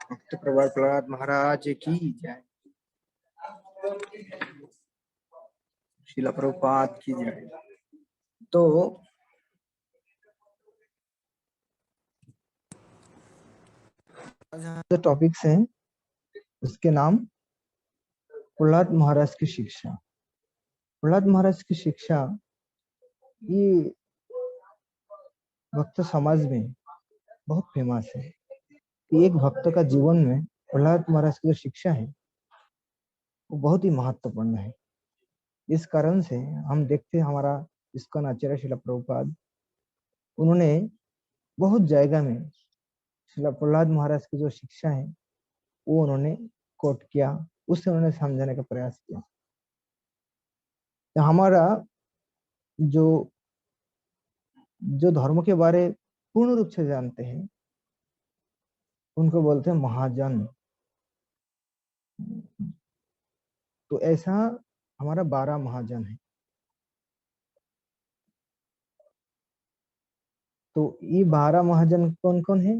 भक्त प्रहलाद प्रहलाद महाराज की जय। शिला प्रभुपाद की जय। तो जो टॉपिक्स हैं उसके नाम प्रहलाद महाराज की शिक्षा। प्रहलाद महाराज की शिक्षा ये भक्त समाज में बहुत फेमस है। एक भक्त का जीवन में प्रहलाद महाराज की जो शिक्षा है वो बहुत ही महत्वपूर्ण है। इस कारण से हम देखते हैं हमारा इस्कॉन आचार्य शिला प्रभुपाद उन्होंने बहुत जगह में शिला प्रहलाद महाराज की जो शिक्षा है वो उन्होंने कोट किया, उससे उन्होंने समझाने का प्रयास किया। तो हमारा जो जो धर्म के बारे पूर्ण रूप से जानते हैं उनको बोलते हैं महाजन। तो ऐसा हमारा 12 महाजन है। तो ये 12 महाजन कौन कौन है?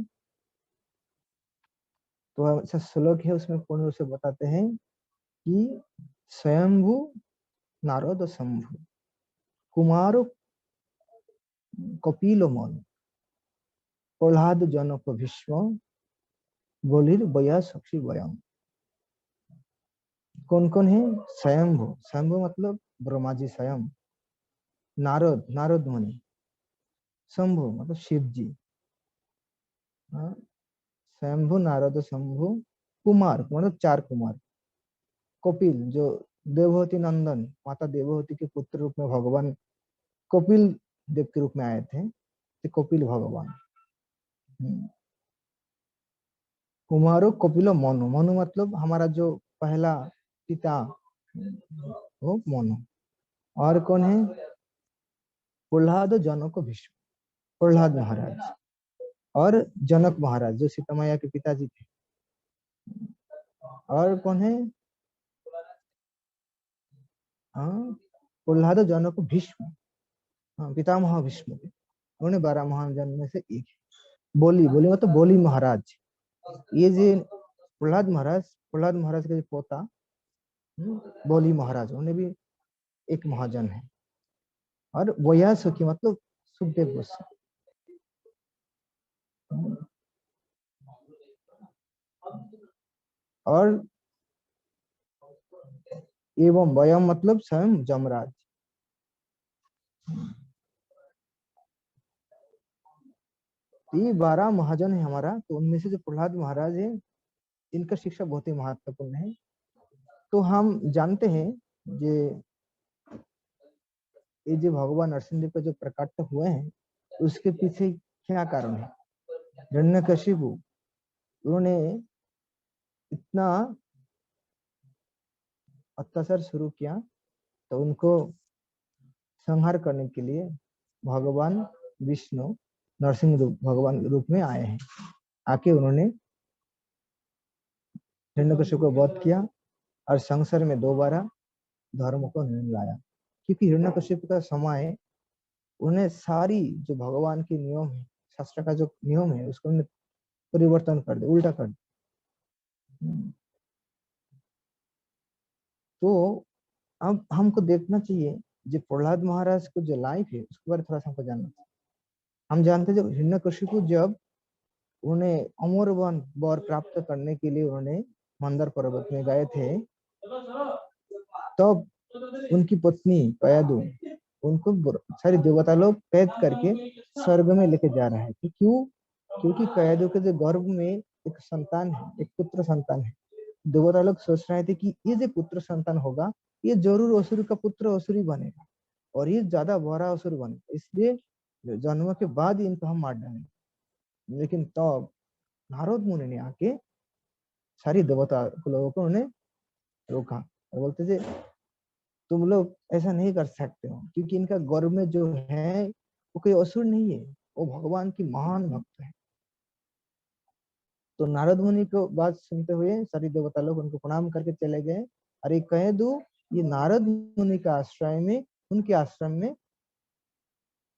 तो ऐसा श्लोक है उसमें पूर्ण रूप से बताते हैं कि स्वयंभू नारद शंभु कुमार कपिलो मनु प्रहलाद जनक भीष्म बोलिर बया सक्षी वयम। कौन कौन है? स्वयंभू, स्वयंभू मतलब ब्रह्मा जी स्वयं, नारद नारद मुनि, शंभु मतलब शिव जी, स्वयंभू नारद शंभु, कुमार मतलब 4 कुमार, कपिल जो देवहूति नंदन माता देवहूति के पुत्र रूप में भगवान कपिल देव के रूप में आए थे, तो कपिल भगवान। कुमारो कपिलो मनु, मनु मतलब हमारा जो पहला पिता वो मनु। और कौन है? प्रहलाद जनक भीष्म, प्रहलाद महाराज और जनक महाराज जो सीता मैया के पिताजी थे। और कौन है? प्रहलाद जनक भीष्म, पितामह भीष्म थे, उन्होंने 12 महाजन में से एक है। बोली, बोली मतलब बोली महाराज। ये जो प्रहलाद महाराज के पोता बोली महाराज, उन्हें भी एक महाजन है। और वयासुकी मतलब सुखदेव गोस्वामी। और एवं वयम मतलब स्वयं जमराज। ये 12 महाजन है हमारा। तो उनमें से जो प्रहलाद महाराज है इनका शिक्षा बहुत ही महत्वपूर्ण है। तो हम जानते हैं ये जो भगवान नरसिंह का जो प्रकट हुए हैं उसके पीछे क्या कारण है? हिरण्यकशिपु उन्होंने इतना अत्याचार शुरू किया तो उनको संहार करने के लिए भगवान विष्णु नरसिंह रूप भगवान रूप में आए हैं। आके उन्होंने हिरण्यकशिपु को वध किया और संसार में दोबारा धर्म को नहीं लाया। क्योंकि हिरण्यकशिपु का समय उन्हें सारी जो भगवान के नियम है, शास्त्र का जो नियम है उसको उन्हें परिवर्तन कर दे, उल्टा कर दे। तो अब हमको देखना चाहिए जो प्रहलाद महाराज को जो लाइफ है उसके बारे में थोड़ा सा हमको जानना चाहिए। हम जानते हैं जब हिरण्यकशिपु जब उन्हें अमर वर प्राप्त करने के लिए उन्होंने मंदर पर्वत में गए थे, तब उनकी पत्नी कयादु उनको सारे देवता लोग कैद करके स्वर्ग में लेके जा रहे थे। क्यों? क्योंकि कयादु के जो गर्भ में एक संतान है, एक पुत्र संतान है। देवता लोग सोच रहे थे कि ये जो पुत्र संतान होगा ये जरूर असुर का पुत्र असुरी बनेगा और ये ज्यादा बड़ा असुर बनेगा, इसलिए जन्म के बाद इनको हम मार डालेंगे। लेकिन तब नारद मुनि ने आके सारी देवता लोगों को उन्हें रोका और बोलते थे तुम लोग ऐसा नहीं कर सकते हो, क्योंकि इनका गर्भ में जो है वो कोई असुर नहीं है, वो भगवान की महान भक्त है। तो नारद मुनि को बात सुनते हुए सारी देवता लोग उनको प्रणाम करके चले गए। अरे कह दो ये नारद मुनि का आश्रय में, उनके आश्रम में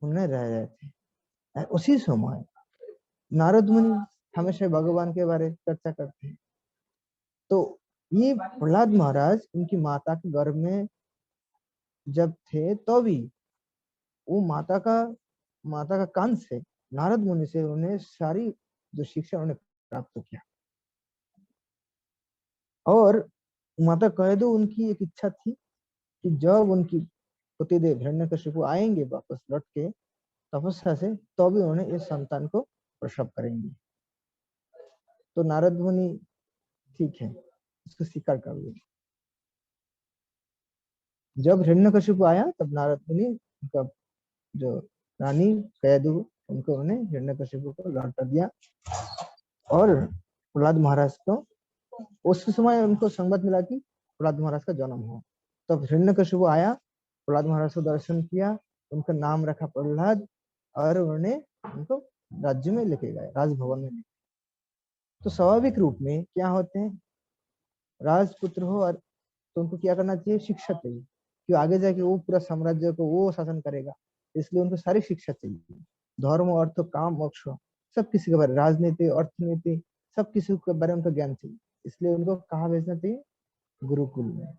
उन्हें रह रहे थे। उसी समय नारद मुनि हमेशा भगवान के बारे में चर्चा करते हैं। तो ये प्रहलाद महाराज उनकी माता के गर्भ में जब थे तो भी वो माता का कान से नारद मुनि से उन्हें सारी जो शिक्षा उन्हें प्राप्त किया। और माता कह दो उनकी एक इच्छा थी कि जब उनकी पतिदेव हिरण्यकशिपु आएंगे वापस लौट के तपस्या से, तो भी उन्हें इस संतान को प्रसव करेंगे। तो नारद मुनि ठीक है, इसको स्वीकार कर लिया। जब हिरण्यकशिपु आया तब नारद मुनि उनका जो रानी कैदु उनको उन्हें हिरण्यकशिपु को लौटा दिया। और प्रहलाद महाराज को उस समय उनको संबाद मिला कि प्रहलाद महाराज का जन्म हो। तब हिरण्यकशिपु आया, प्रहलाद महाराज को दर्शन किया, उनका नाम रखा प्रहलाद, और उन्होंने उनको राज्य में लेके गए, राजभवन में। तो स्वाभाविक रूप में क्या होते हैं, राजपुत्र हो और तो उनको क्या करना चाहिए, शिक्षा चाहिए, कि आगे जाके वो पूरा साम्राज्य को वो शासन करेगा। इसलिए उनको सारी शिक्षा चाहिए, धर्म अर्थ काम मोक्ष सब किसी के बारे, राजनीति अर्थनीति सब किसी के बारे में उनका ज्ञान चाहिए। इसलिए उनको कहाँ भेजना चाहिए, गुरुकुल में।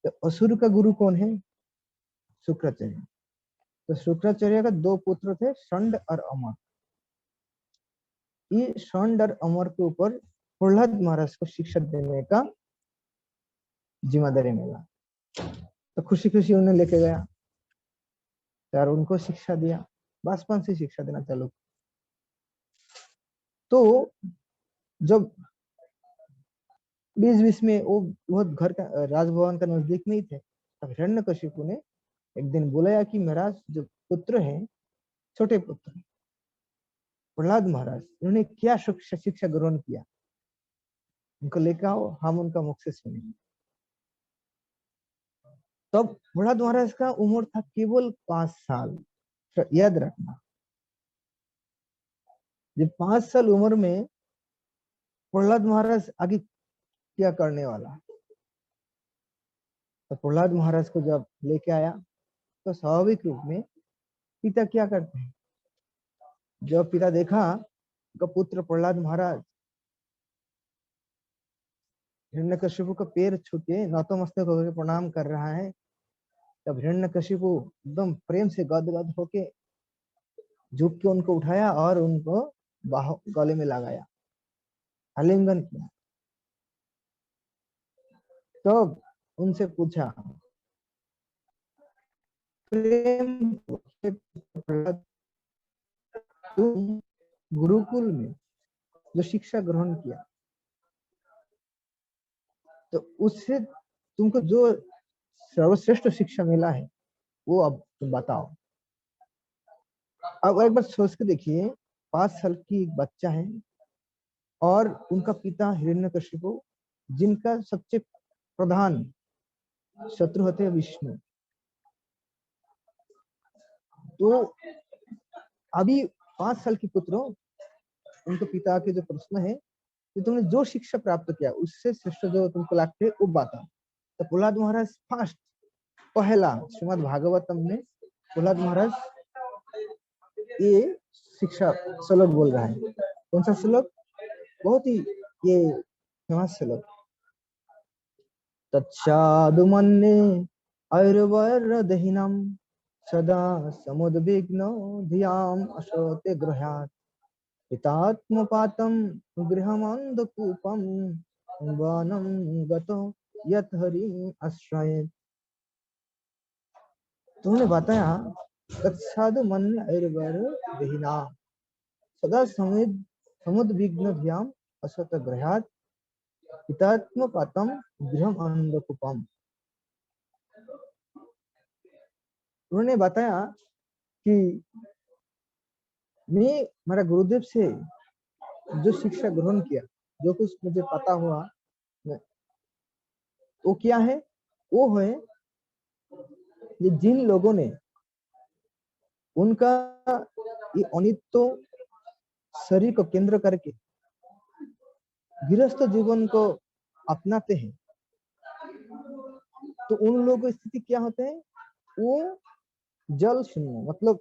तो असुर का गुरु कौन है, शुक्राचार्य। तो शुक्राचार्य का दो पुत्र थे, षंड और अमर। ये षंड और अमर के ऊपर प्रहलाद महाराज को शिक्षा देने का जिम्मेदारी मिला। तो खुशी खुशी उन्हें लेके गया और उनको शिक्षा दिया, बचपन से शिक्षा देना चालू। तो जब बीच बीच में वो बहुत घर का राजभवन का नजदीक में ही थे, तब हिरण्यकशिपु ने एक दिन बुलाया कि मेरा जो पुत्र है, छोटे पुत्र प्रहलाद महाराज, उन्होंने क्या शिक्षा ग्रहण किया, उनको लेकर आओ, हम उनका मुख से सुनेंगे। तब प्रहलाद महाराज का उम्र था केवल 5 साल। याद रखना, जब 5 साल उम्र में प्रहलाद महाराज आगे क्या करने वाला। तो प्रहलाद महाराज को जब लेके आया तो स्वाभाविक रूप में पिता क्या करते हैं, जब पिता देखा का पुत्र प्रहलाद महाराज हिरण्यकशिपु का पैर छू के नतमस्तक होकर प्रणाम कर रहा है, तब हिरण्यकशिपु एकदम प्रेम से गदगद होके झुक के उनको उठाया और उनको गले में लगाया, आलिंगन किया। तब उनसे पूछा प्रेम, तुम गुरुकुल में जो शिक्षा ग्रहण किया, तो उससे तुमको जो सर्वश्रेष्ठ शिक्षा मिला है वो अब तुम बताओ। अब एक बार सोच के देखिए, 5 साल की एक बच्चा है और उनका पिता हिरण्यकशिपु, जिनका सबसे प्रधान शत्रु होते हैं विष्णु। तो अभी 5 साल की पुत्र, उनके पिता के जो प्रश्न है कि तुमने जो शिक्षा प्राप्त किया उससे श्रेष्ठ जो तुमको लगते है वो बताओ। तो प्रहलाद महाराज फर्स्ट पहला श्रीमद् भागवतम में प्रहलाद महाराज ये शिक्षा श्लोक बोल रहा है। कौन सा श्लोक, बहुत ही ये फेमस श्लोक, तच्छादुमन्ये आयुर्वैरदहीनम सदा समुद्विग्नो धियाम अशोते गृह्यात् हितात्मपातं गृहमन्धकूपं वनं गतो यत् हरिं आश्रयेत्। तुमने बताया तत्साधुमन्ये आयुर्वैरदहीनां सदा समुद्विग्न धियाम अशोते गृह्यात् हितात्मपातं गृहमन्धकूपम। उन्होंने बताया कि मैं मेरा गुरुदेव से जो शिक्षा ग्रहण किया, जो कुछ मुझे पता हुआ, वो क्या है, वो है ये जिन लोगों ने उनका ये अनित्य शरीर को केंद्र करके गृहस्थ जीवन को अपनाते हैं, तो उन लोगों की स्थिति क्या होते हैं, वो जल शून्य मतलब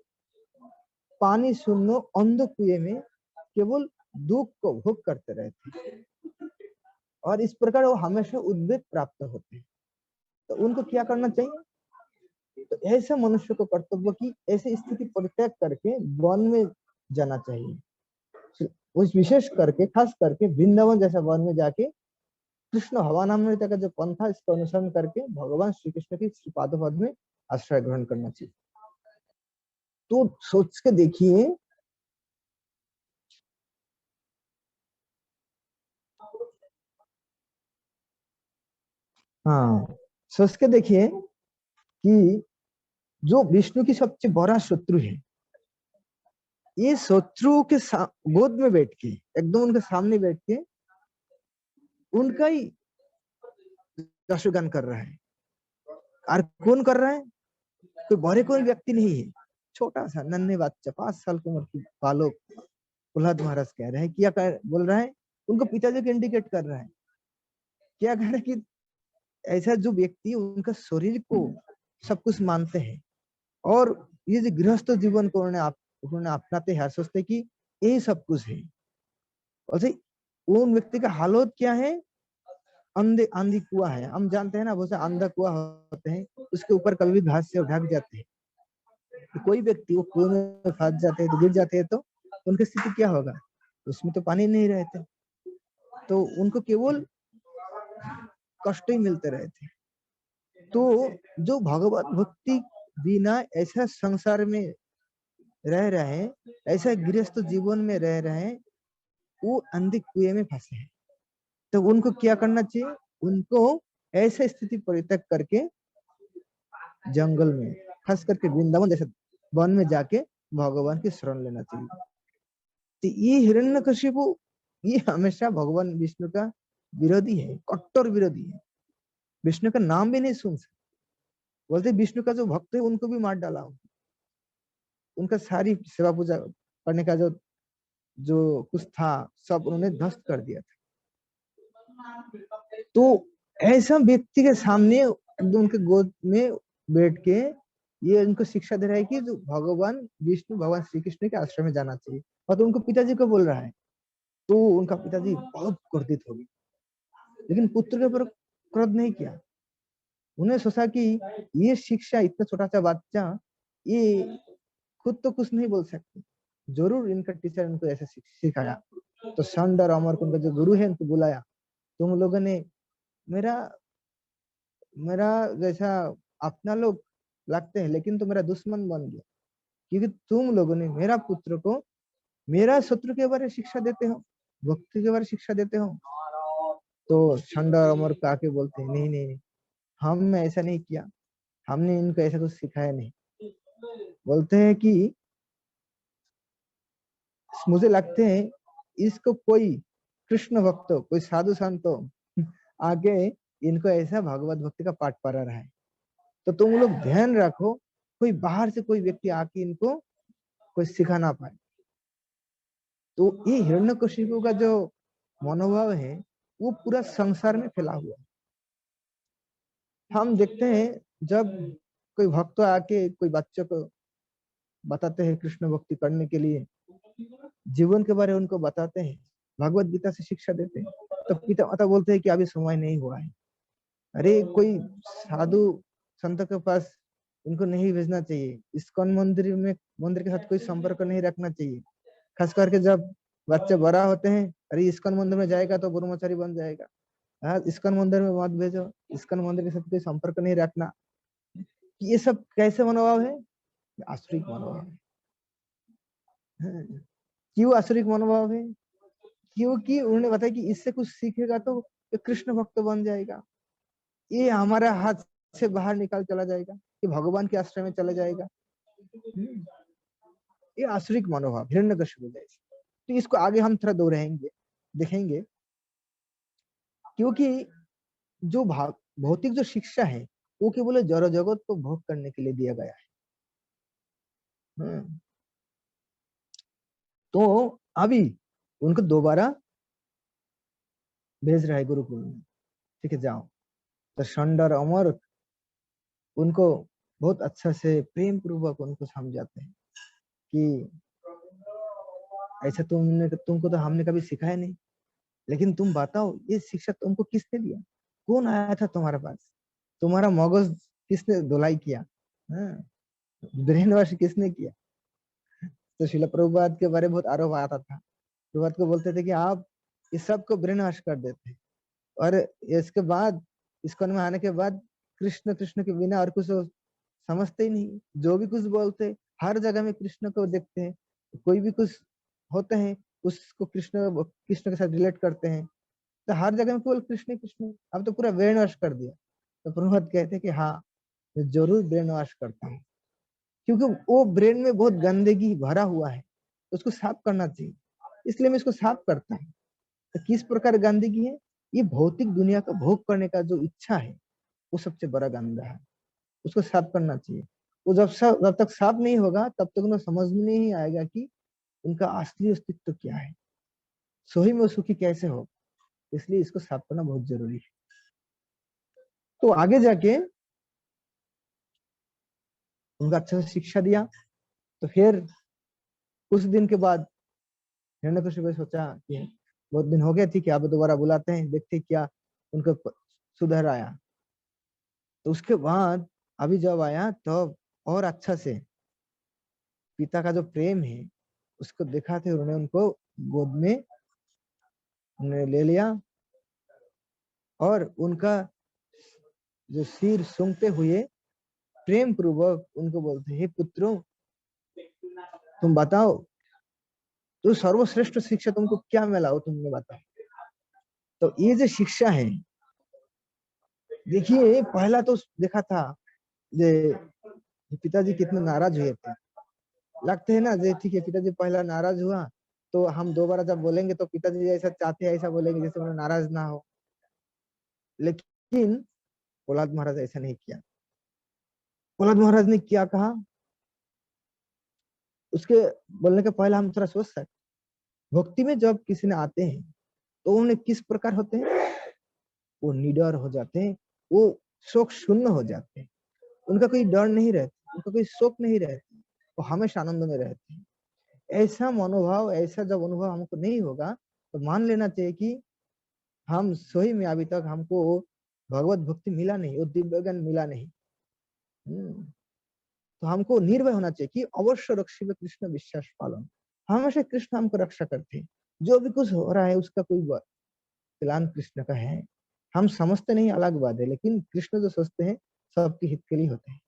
पानी शून्य अंध कुएं में केवल दुख को भोग करते रहते हैं और इस प्रकार वो हमेशा उद्वेग प्राप्त होते हैं। तो उनको क्या करना चाहिए? तो ऐसे मनुष्य को कर्तव्य की ऐसी स्थिति परित्याग करके वन में जाना चाहिए। उस विशेष करके खास करके वृंदावन जैसा वन में जाके कृष्ण भवानामृत का जो पंथा इसको अनुसरण करके भगवान श्री कृष्ण की श्रीपाद पद में आश्रय ग्रहण करना चाहिए। तो सोच के देखिए, हाँ, सोच के देखिए कि जो विष्णु की सबसे बड़ा शत्रु है, ये शत्रु के गोद में बैठ के एकदम उनके सामने बैठ के उनका ही यशोगान कर रहा है। और कौन कर रहा है? कोई बड़े कोई व्यक्ति नहीं है, छोटा सा नन्हे बच्चा 5 साल की उम्र की बालक प्रहलाद महाराज कह रहे हैं। क्या बोल रहा है? उनको पिताजी को इंडिकेट कर रहा है। क्या कह रहा है कि ऐसा जो व्यक्ति उनका शरीर को सब कुछ मानते हैं और ये जो गृहस्थ जीवन को उन्होंने अपनाते हैं, सोचते कि यही सब कुछ है। और उन व्यक्ति का हालत क्या है? अंधे आंधी कुआ है, हम जानते हैं ना, बहुत से अंधा कुआ होते हैं, उसके ऊपर कभी भी घास से ढक जाते हैं। तो कोई व्यक्ति वो कुएं में फंस जाते हैं, तो गिर जाते हैं, तो उनकी स्थिति क्या होगा? उसमें तो पानी नहीं रहते, तो उनको केवल कष्ट ही मिलते रहते। तो जो भगवत भक्ति बिना ऐसा संसार में रह रहे हैं, ऐसा गृहस्थ जीवन में रह रहे हैं, वो अंधे कुएं में फंसे हैं। तो उनको क्या करना चाहिए? उनको ऐसा स्थिति परित्याग करके जंगल में, खास करके वृंदावन जैसे वन में जाके भगवान की शरण लेना चाहिए। तो ये हिरण्यकशिपु ये हमेशा भगवान विष्णु का विरोधी है, कट्टर विरोधी है। विष्णु का नाम भी नहीं सुन सकते। बोलते विष्णु का जो भक्त है उनको भी मार डाला, उनका सारी सेवा पूजा करने का जो जो कुछ था सब उन्होंने ध्वस्त कर दिया था। तो ऐसा व्यक्ति के सामने उनके गोद में बैठ के ये उनको शिक्षा दे रहा है कि जो भगवान विष्णु भगवान श्री कृष्ण के आश्रम में जाना चाहिए, और तो उनको पिताजी को बोल रहा है। तो उनका पिताजी बहुत क्रोधित हो गए, लेकिन पुत्र के ऊपर क्रोध नहीं किया। उन्हें सोचा कि ये शिक्षा, इतना छोटा सा बच्चा ये खुद तो कुछ नहीं बोल सकते, जरूर इनका टीचर इनको ऐसा सिखाया। तो संड और अमर उनका जो गुरु है उनको बुलाया, तुम लोगों ने मेरा मेरा जैसा अपना लोग लगते हैं, लेकिन तो मेरा दुश्मन बन गया, क्योंकि तुम लोगों ने मेरा पुत्र को मेरा शत्रु के बारे में शिक्षा देते हो, भक्ति के बारे में शिक्षा देते हो। तो संड और अमर को आके बोलते हैं, नहीं नहीं, हम ऐसा नहीं किया, हमने इनको ऐसा कुछ सिखाया नहीं। बोलते हैं कि मुझे लगते हैं इसको कोई कृष्ण भक्त, कोई साधु संत आगे इनको ऐसा भगवत भक्ति का पाठ पढ़ा रहा है। तो तुम लोग ध्यान रखो, कोई बाहर से कोई व्यक्ति आके इनको कोई सिखा ना पाए। तो ये हिरण्यकशिपु का जो मनोभाव है वो पूरा संसार में फैला हुआ है। हम देखते हैं जब कोई भक्त आके कोई बच्चे को बताते हैं कृष्ण भक्ति करने के लिए, जीवन के बारे में उनको बताते हैं, भगवत गीता से शिक्षा देते हैं, तो पिता माता बोलते हैं कि अभी समय नहीं हुआ है। अरे कोई साधु संत के पास इनको नहीं भेजना चाहिए, इस्कॉन मंदिर के साथ कोई संपर्क नहीं रखना चाहिए। खास करके जब बच्चे बड़ा होते हैं, अरे इस्कॉन मंदिर में जाएगा तो ब्रह्मचारी बन जाएगा, हाँ इस्कॉन मंदिर में मत भेजो, इस्कॉन मंदिर के साथ कोई संपर्क नहीं रखना। ये सब कैसे मनोभाव है? आसुरिक मनोभाव है। क्यों आसुरिक मनोभाव है? क्योंकि उन्होंने बताया कि इससे कुछ सीखेगा तो ये कृष्ण भक्त बन जाएगा, ये हमारा हाथ से बाहर निकल चला जाएगा, ये भगवान के आश्रय में चला जाएगा। ये आसुरिक मनोभाव हिरण्यकशिपु जैसे। तो इसको आगे हम थोड़ा दोहराएंगे, देखेंगे, क्योंकि जो भौतिक जो शिक्षा है वो केवल जड़ जगत को भोग करने के लिए दिया गया है। तो अभी उनको दोबारा भेज रहा है गुरुकुल में, ठीक है जाओ। तो षंड और अमर उनको बहुत अच्छा से प्रेम पूर्वक उनको समझाते हैं कि ऐसा तुमको तो हमने कभी सिखाया नहीं, लेकिन तुम बताओ ये शिक्षा तुमको किसने दिया? कौन आया था तुम्हारे पास? तुम्हारा मगज किसने धुलाई किया? ब्रेन वॉश किसने किया? तो शिला प्रभुपाद के बारे में बहुत आरोप आता था। प्रभुपाद को बोलते थे कि आप इस सब को ब्रेन वॉश कर देते, और इसके बाद इस्कॉन में आने के बाद कृष्ण कृष्ण के बिना और कुछ समझते ही नहीं। जो भी कुछ बोलते हर जगह में कृष्ण को देखते हैं, कोई भी कुछ होते हैं उसको कृष्ण कृष्ण के साथ रिलेट करते हैं, तो हर जगह में केवल कृष्ण कृष्ण। अब तो पूरा ब्रेन वॉश कर दिया। तो प्रभुपाद कहते हैं कि हाँ, मैं जरूर ब्रेन वॉश करता हूँ, क्योंकि वो ब्रेन में बहुत गंदगी भरा हुआ है, उसको साफ करना चाहिए, इसलिए मैं इसको साफ करता हूँ। तो किस प्रकार गंदगी है? ये भौतिक दुनिया का भोग करने का जो इच्छा है, वो सबसे बड़ा गंदा है, उसको साफ करना चाहिए। वो जब तक साफ नहीं होगा तब तक उन्हें समझ में नहीं आएगा कि उनका असली अस्तित्व क्या है, सोही में वो सुखी कैसे हो। इसलिए इसको साफ करना बहुत जरूरी है। तो आगे जाके उनका अच्छा से शिक्षा दिया। तो फिर कुछ दिन के बाद हिरण्यकशिपु ने सोचा कि बहुत दिन हो गए थी कि अब दोबारा बुलाते हैं, देखते क्या उनका सुधर आया। तो उसके बाद अभी जब आया तब और अच्छा से पिता का जो प्रेम है उसको देखा थे, उन्होंने उनको गोद में उन्हें ले लिया और उनका जो सिर सूंघते हुए प्रेम पूर्वक उनको बोलते हे पुत्रों, तुम बताओ तो सर्वश्रेष्ठ शिक्षा तुमको क्या मिला हो, तुमने बताओ। तो ये जो शिक्षा है, देखिए पहला तो देखा था जे पिताजी कितने नाराज हुए थे। लगते है ना जे ठीक है, पिताजी पहला नाराज हुआ तो हम दोबारा जब बोलेंगे तो पिताजी ऐसा चाहते हैं ऐसा बोलेंगे जैसे उन्हें नाराज ना हो। लेकिन प्रहलाद महाराज ऐसा नहीं किया। प्रहलाद महाराज ने क्या कहा, उसके बोलने के पहले हम थोड़ा सोच सकते। भक्ति में जब किसी ने आते हैं तो उन्हें किस प्रकार होते हैं? वो निडर हो जाते हैं, वो शोक शून्य हो जाते हैं, उनका कोई डर नहीं रहता, उनका कोई शोक नहीं रहता, वो हमेशा आनंद में रहते हैं। ऐसा मनोभाव, ऐसा जब अनुभव हमको नहीं होगा तो मान लेना चाहिए कि हम सही में अभी तक हमको भगवत भक्ति मिला नहीं, वो दिव्य ज्ञान मिला नहीं। तो हमको निर्भय होना चाहिए कि अवश्य रक्षित कृष्ण विश्वास पालन, हमेशा कृष्ण हमको रक्षा करते हैं। जो भी कुछ हो रहा है उसका कोई प्लान कृष्ण का है, हम समझते नहीं अलग बात है, लेकिन कृष्ण जो सोचते हैं सबके हित के लिए होते हैं,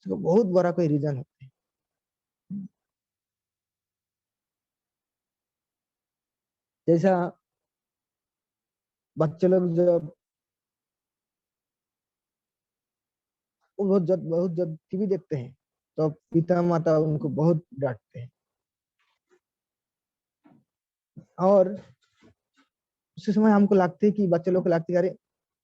उसका बहुत बड़ा कोई रीजन होता है। जैसा बच्चे लोग जब बहुत जब टीवी देखते हैं तो पिता माता उनको बहुत डांटते हैं, और उसी समय हमको लगता है कि बच्चे लोग को लगता है अरे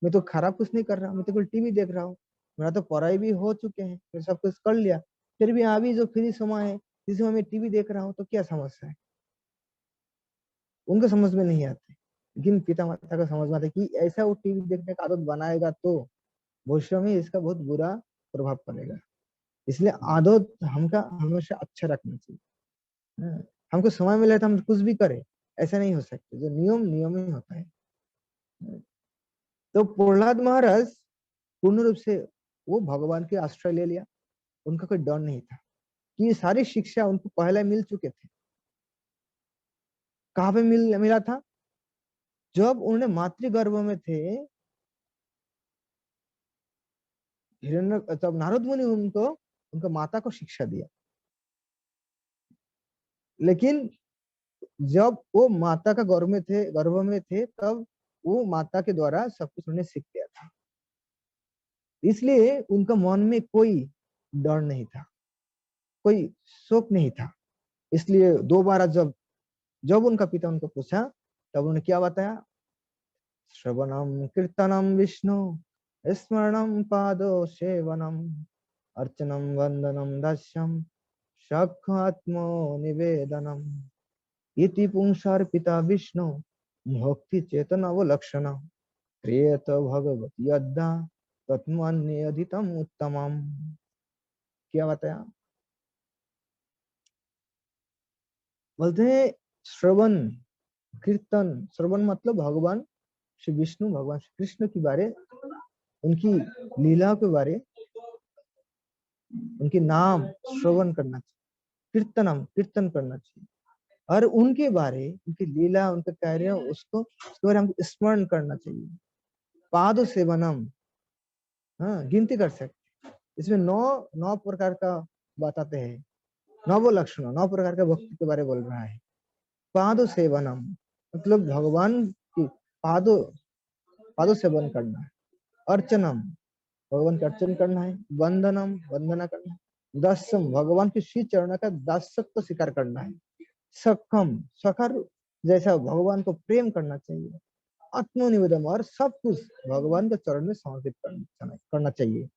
मैं तो खराब कुछ नहीं कर रहा, मैं तो केवल टीवी देख रहा हूँ, मेरा तो पढ़ाई भी हो चुके हैं, मैं सब कुछ कर लिया, फिर भी अभी जो फ्री समय है इस समय मैं टीवी देख रहा हूँ तो क्या समस्या है? उनको समझ में नहीं आते। लेकिन पिता माता को समझ में आता है कि ऐसा वो टीवी देखने का आदत बनाएगा तो भविष्य में इसका बहुत बुरा प्रभाव पड़ेगा। इसलिए आदत हमका हमेशा अच्छा रखना चाहिए। हाँ, हमको समय मिले तो हम कुछ भी करें, ऐसा नहीं हो सकता, जो नियम नियम ही होता है। तो प्रहलाद महाराज पूर्ण रूप से वो भगवान के आश्रय ले लिया, उनका कोई डर नहीं था कि ये सारी शिक्षा उनको पहले मिल चुके थे। कहाँ पे मिला था? जब उन्होंने मातृ गर्भ में थे, हिरण्य तब नारद मुनि उनको उनका माता को शिक्षा दिया। लेकिन जब वो माता का गर्भ में थे तब वो माता के द्वारा सब कुछ उन्हें सीख गया था, इसलिए उनका मन में कोई डर नहीं था, कोई शोक नहीं था। इसलिए दोबारा जब जब उनका पिता उनको पूछा तब उन्होंने क्या बताया, श्रवणम कीर्तनम विष्णु स्मरणम पादो सेवनम अर्चनम वंदनम दस्यम सखात्मो निवेदनम इति पुंसार्पिता विष्णु भक्ति चेतन अवलक्षण क्रियत भगवती अद्धा तत्मन्यधितम उत्तमम। क्या बताया? बोलते हैं श्रवण कीर्तन, श्रवण मतलब भगवान श्री विष्णु, भगवान श्री कृष्ण के बारे, उनकी लीला के बारे, उनके नाम श्रवण करना चाहिए, कीर्तनम कीर्तन करना चाहिए, और उनके बारे, उनकी लीला, उनके कार्य, उसके बारे में हमको स्मरण करना चाहिए। पाद सेवनम, हाँ गिनती कर सकते, इसमें नौ नौ प्रकार का बताते हैं, नौ लक्षण, नौ प्रकार के भक्ति के बारे में बोल रहा है। पाद सेवनम मतलब भगवान की पादों पादों सेवन करना है। अर्चनम भगवान का अर्चन करना है। वंदनम वंदना करना है। दास्यम भगवान के श्री चरण का दासत्व स्वीकार करना है। सखम सखर जैसा भगवान को प्रेम करना चाहिए। आत्मनिवेदन और सब कुछ भगवान के चरण में समर्पित करना चाहिए।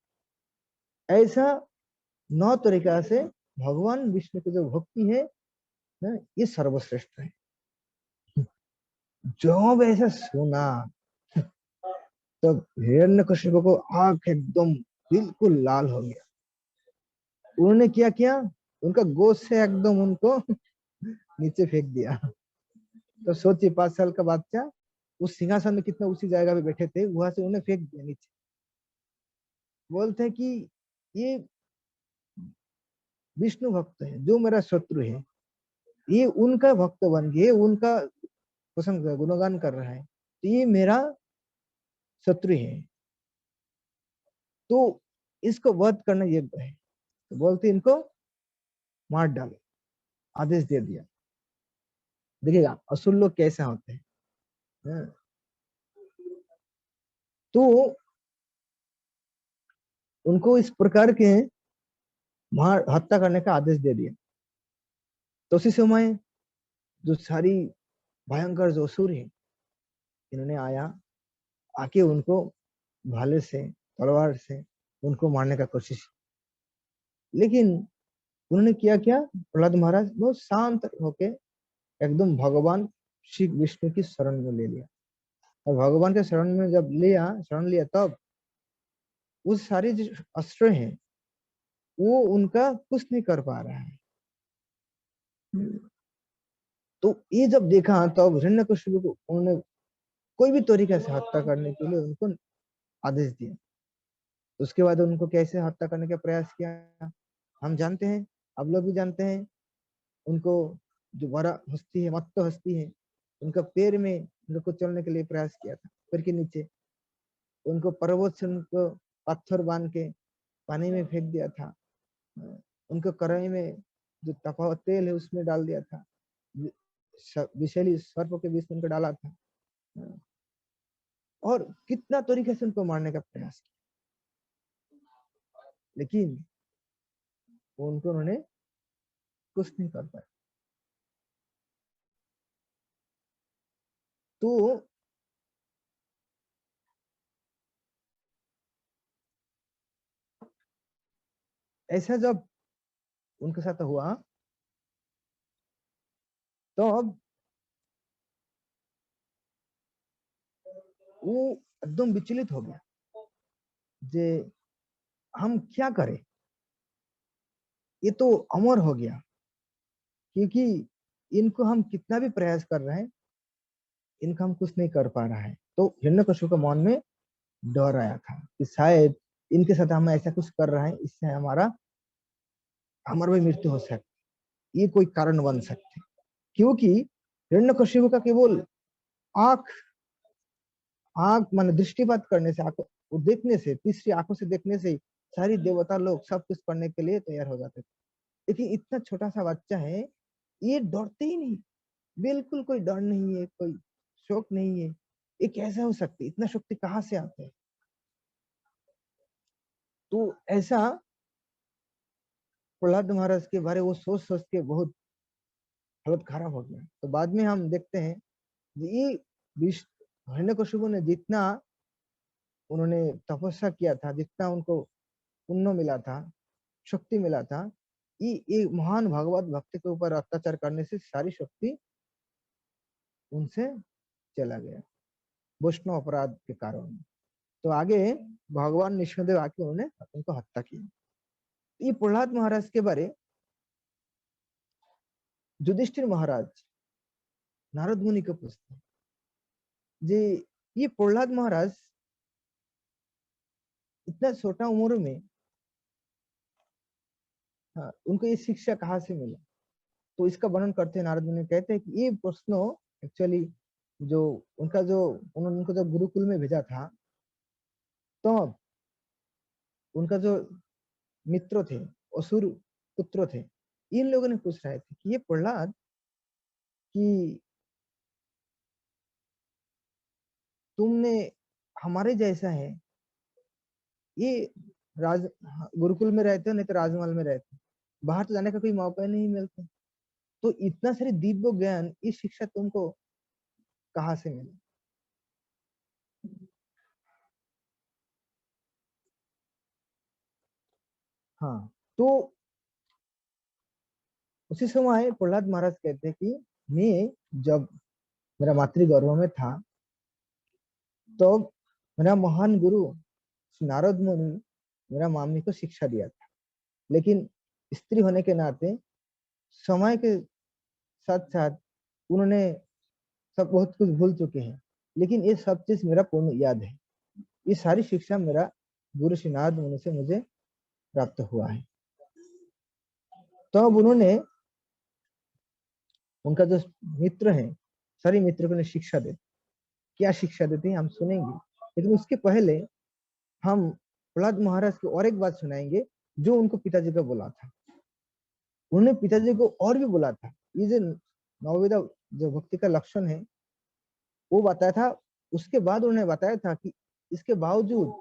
ऐसा 9 तरीका से भगवान विष्णु की जो भक्ति है ना, ये सर्वश्रेष्ठ है। जब ऐसा सुना तब हिरण्यकशिपु को आंख एकदम बिल्कुल लाल हो गया। उन्होंने क्या किया, उनका गोश्त से एकदम उनको नीचे फेंक दिया। तो सोचिए 5 साल का बच्चा उस सिंहासन में कितना उसी जगह पे बैठे थे, वहां से उन्हें फेंक दिया नीचे। बोलते हैं कि ये विष्णु भक्त है, जो मेरा शत्रु है, ये उनका भक्त बन गए, उनका प्रशंसा गुणगान कर रहा है, तो ये मेरा शत्रु है, तो इसको वध करना योग्य है। तो बोलते इनको मार डालो, आदेश दे दिया। देखिएगा असुर लोग कैसे होते हैं। तो उनको इस प्रकार के मार हत्या करने का आदेश दे दिया। तो उसी समय जो सारी भयंकर जो असुर है, इन्होंने आके उनको भाले से, तलवार से उनको मारने का कोशिश, लेकिन उन्होंने किया क्या, प्रहलाद महाराज बहुत शांत होके एकदम भगवान श्री विष्णु की शरण में ले लिया। और भगवान के शरण में जब शरण लिया, तब उस सारे जो अस्त्र हैं वो उनका कुछ नहीं कर पा रहा है। तो ये जब देखा तब हिरण्यकशिपु को उन्होंने कोई भी तरीके से हत्या करने के लिए उनको आदेश दिया। उसके बाद उनको कैसे हत्या करने का प्रयास किया हम जानते हैं, आप लोग भी जानते हैं। उनको जो बड़ा हस्ती है, मत्त हस्ती है, उनका पैर में उनको चलने के लिए प्रयास किया था, पैर के नीचे उनको पर्वत से उनको पत्थर बांध के पानी में फेंक दिया था। उनको कढ़ाई में जो तपा हुआ तेल है उसमें डाल दिया था, विषैली सर्प के बीच में उनको डाला था, और कितना तरीके से उनको मारने का प्रयास किया, लेकिन उनको उन्होंने कुछ नहीं कर पाया। तो ऐसा जब उनके साथ हुआ, तो अब वो एकदम विचलित हो गया जे हम क्या करें, ये तो अमर हो गया, क्योंकि इनको हम कितना भी प्रयास कर रहे हैं, इनका हम कुछ नहीं कर पा रहा है। तो हिरण्यकशिपु के मन में डर आया था कि शायद इनके साथ हम ऐसा कुछ कर रहे हैं, इससे हमारा भी मृत्यु हो सकती, ये कोई कारण बन सकते, क्योंकि हिरण्यकशिपु का केवल आंख आंख माने दृष्टिपात करने से, आंखों देखने से, तीसरी आंखों से देखने से सारी देवता लोग सब कुछ करने के लिए तैयार हो जाते थे। लेकिन इतना छोटा सा बच्चा है, ये डरते ही नहीं, बिल्कुल कोई डर नहीं है, कोई शौक नहीं है। ये कैसा हो सकती, इतना शक्ति कहाँ से आते है। तो ऐसा प्रहलाद महाराज के बारे वो सोच सोच के बहुत हालत खराब हो गया। तो बाद में हम देखते हैं ये हिरण्यकशिपु ने जितना उन्होंने तपस्या किया था, जितना उनको पुण्य मिला था, शक्ति मिला था, ये महान भगवत भक्त के ऊपर अत्याचार करने से सारी शक्ति उनसे चला गया, वैष्णव अपराध के कारण। तो आगे भगवान निष्णुदेव आके उन्होंने उनको हत्या की। ये प्रहलाद महाराज के बारे युधिष्ठिर महाराज नारद मुनि को पूछते हैं जी, ये प्रहलाद महाराज इतना छोटा उम्र में, हाँ, उनको ये शिक्षा कहाँ से मिला? तो इसका वर्णन करते हैं नारद मुनि, कहते हैं कि ये प्रश्न एक्चुअली जो उनका जो उन्होंने उनको जब गुरुकुल में भेजा था, तो उनका जो मित्र थे, असुर पुत्र थे, इन लोगों ने पूछ रहे थे कि ये प्रहलाद कि तुमने हमारे जैसा है, ये राज गुरुकुल में रहते हो नहीं तो राजमहल में रहते हो, बाहर तो जाने का कोई मौका ही नहीं मिलता, तो इतना सारे दिव्य ज्ञान, ये शिक्षा तुमको कहाँ से मिला? हाँ, तो उसी समय प्रहलाद महाराज कहते हैं कि मैं जब मेरा मातृ गर्भ में था, तो मेरा महान गुरु नारद मुनि मेरा मामी को शिक्षा दिया था, लेकिन स्त्री होने के नाते समय के साथ साथ उन्होंने सब बहुत कुछ भूल चुके हैं, लेकिन ये सब चीज मेरा पूर्ण याद है। ये सारी शिक्षा मेरा गुरु श्री नारद मुनि से मुझे प्राप्त हुआ है। तो अब उन्होंने उनका जो मित्र है, सारे मित्र को शिक्षा देते, क्या शिक्षा देते हैं हम सुनेंगे, लेकिन उसके पहले हम प्रहलाद महाराज को और एक बात सुनाएंगे जो उनको पिताजी को बोला था। उन्होंने पिताजी को और भी बोला था, ये जो नवविधा जो भक्ति का लक्षण है वो बताया था। उसके बाद उन्होंने बताया था कि इसके बावजूद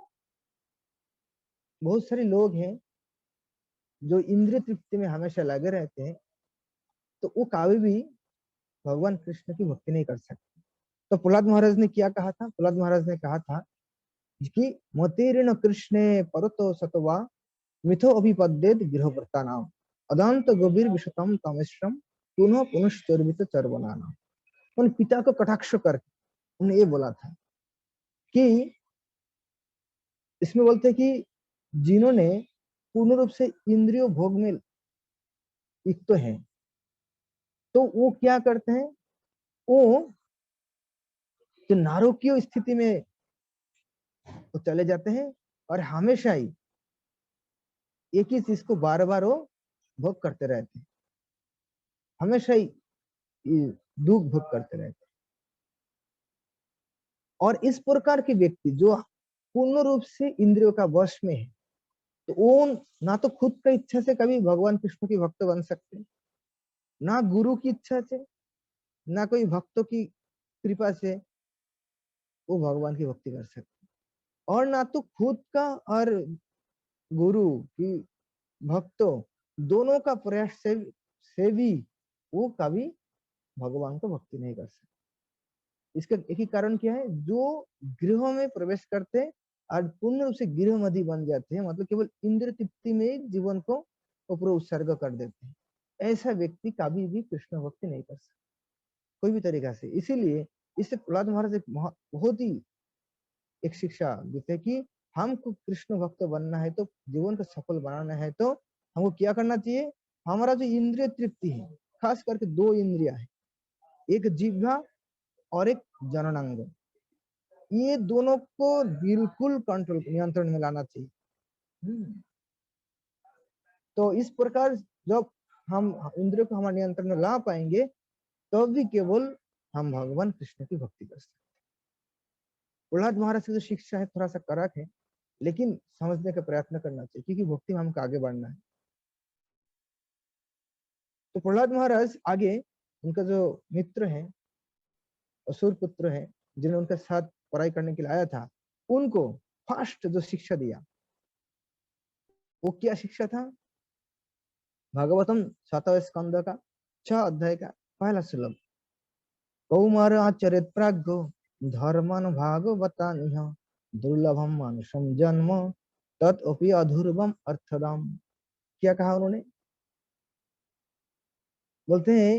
बहुत सारे लोग हैं जो इंद्रिय तृप्ति में हमेशा लगे रहते हैं, तो वो कभी भी भगवान कृष्ण की भक्ति नहीं कर सकते। तो प्रहलाद महाराज ने क्या कहा था? प्रहलाद महाराज ने कहा था कि मतेरण कृष्णे परतो सतवा मिथो अभिपद्येत गृहव्रता नाम अदांत गभीर विशतम तमिश्रम पुनः पुनश्चर्वित चर्वना नाम। उन पिता को कटाक्ष करके उन्हें ये बोला था कि इसमें बोलते हैं कि जिन्होंने पूर्ण रूप से इंद्रियों भोग में युक्त है, तो वो क्या करते हैं, वो जो नारकीय स्थिति में वो चले जाते हैं और हमेशा ही एक ही चीज को बार बार वो भोग करते रहते हैं, हमेशा ही दुख भोग करते रहते हैं। और इस प्रकार के व्यक्ति जो पूर्ण रूप से इंद्रियों का वश में है, तो वो ना तो खुद का इच्छा से कभी भगवान कृष्ण की भक्त बन सकते, ना गुरु की इच्छा से, ना कोई भक्तों की कृपा से वो भगवान की भक्ति कर सकते, और ना तो खुद का और गुरु की भक्तों दोनों का प्रयास से भी वो कभी भगवान को भक्ति नहीं कर सकते। इसका एक ही कारण क्या है, जो गृह में प्रवेश करते और पूर्ण रूप से गृहमधी बन जाते हैं, मतलब केवल इंद्र तृप्ति में जीवन को पूरा उत्सर्ग कर देते हैं, ऐसा व्यक्ति कभी भी कृष्ण भक्ति नहीं कर सकता कोई भी तरीका से। इसीलिए इससे प्रहलाद महाराज एक बहुत ही एक शिक्षा देते हैं कि हमको कृष्ण भक्त बनना है, तो जीवन को सफल बनाना है, तो हमको क्या करना चाहिए, हमारा जो इंद्रिय तृप्ति है, खास करके दो इंद्रिया है, एक जिह्वा और एक जननांग, ये दोनों को बिल्कुल कंट्रोल नियंत्रण में लाना चाहिए। तो इस प्रकार जब हम इंद्रियों को हमारे नियंत्रण में ला पाएंगे, तो भी केवल हम भगवान कृष्ण की भक्ति कर सकते। प्रहलाद महाराज की जो शिक्षा है थोड़ा सा कड़क है, लेकिन समझने का प्रयत्न करना चाहिए, क्योंकि भक्ति में हमको आगे बढ़ना है। तो प्रहलाद महाराज आगे उनका जो मित्र है, असुर पुत्र है, जिन्होंने उनके साथ पढ़ाई करने के लिए आया था, उनको फर्स्ट जो शिक्षा दिया वो क्या शिक्षा था? भागवतम 7वें स्कंद का 6 अध्याय का पहला श्लोक, कौमार आचरित प्राज्ञो धर्मन भागवता दुर्लभम मानुषम जन्म तत्अपि अधूर्वम अर्थदाम। क्या कहा उन्होंने? बोलते हैं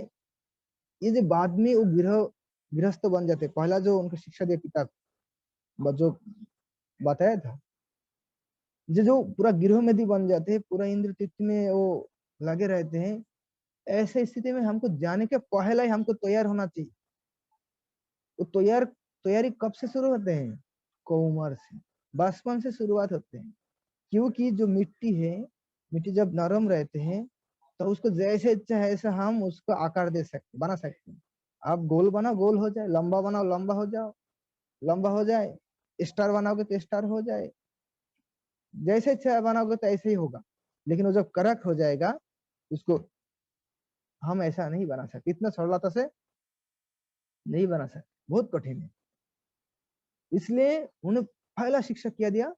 ये जो बाद में वो गृहस्थ बन जाते, पहला जो उनको शिक्षा दिया पिता जो बताया था, जो पूरा गृह में भी बन जाते हैं, पूरा इंद्र तृप्ति में वो लगे रहते हैं, ऐसे स्थिति में हमको जाने के पहले ही हमको तैयार होना चाहिए वो तैयारी कब से शुरू होते हैं? कौमार से, बचपन से शुरुआत होते हैं। क्योंकि जो मिट्टी है, मिट्टी जब नरम रहते हैं तो उसको जैसे चाहे ऐसे हम उसको आकार दे सकते, बना सकते हैं। आप गोल बनाओ गोल हो जाए, लंबा बनाओ लंबा हो जाओ, लंबा हो जाए, स्टार बनाओगे तो स्टार हो जाए, जैसे चाहे बनाओगे तो ऐसे ही होगा। लेकिन वो जब कड़क हो जाएगा उसको हम ऐसा नहीं बना सकते, इतना सरलता से नहीं बना सकते, बहुत कठिन है। इसलिए उन्हें पहला शिक्षा क्या दिया?